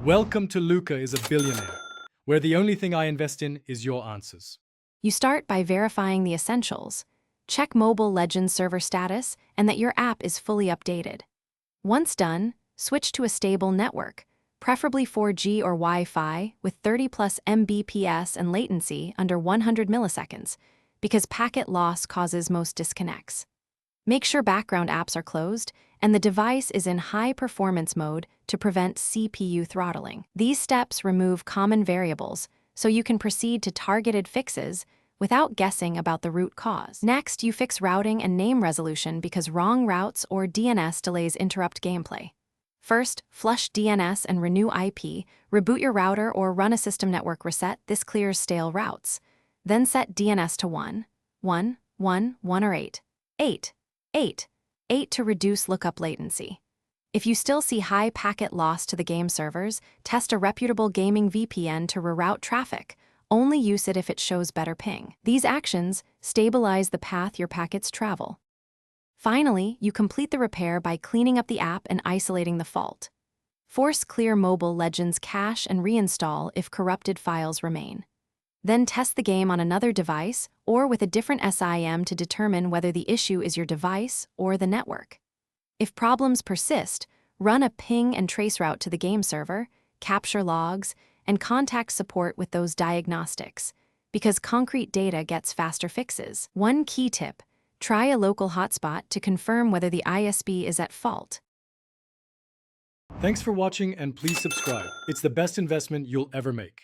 Welcome to Luca is a Billionaire, where the only thing I invest in is your answers. You start by verifying the essentials. Check Mobile Legends server status and that your app is fully updated. Once done, switch to a stable network, preferably 4G or Wi-Fi with 30 plus Mbps and latency under 100 milliseconds, because packet loss causes most disconnects. Make sure background apps are closed and the device is in high performance mode to prevent CPU throttling. These steps remove common variables so you can proceed to targeted fixes without guessing about the root cause. Next, you fix routing and name resolution because wrong routes or DNS delays interrupt gameplay. First, flush DNS and renew IP, reboot your router or run a system network reset. This clears stale routes. Then set DNS to 1, 1, 1, 1 or 8, 8, 8, 8 to reduce lookup latency. If you still see high packet loss to the game servers, test a reputable gaming VPN to reroute traffic. Only use it if it shows better ping. These actions stabilize the path your packets travel. Finally, you complete the repair by cleaning up the app and isolating the fault. Force clear Mobile Legends cache and reinstall if corrupted files remain. Then test the game on another device or with a different SIM to determine whether the issue is your device or the network. If problems persist, run a ping and trace route to the game server, capture logs, and contact support with those diagnostics, because concrete data gets faster fixes. One key tip: try a local hotspot to confirm whether the ISP is at fault. Thanks for watching and please subscribe. It's the best investment you'll ever make.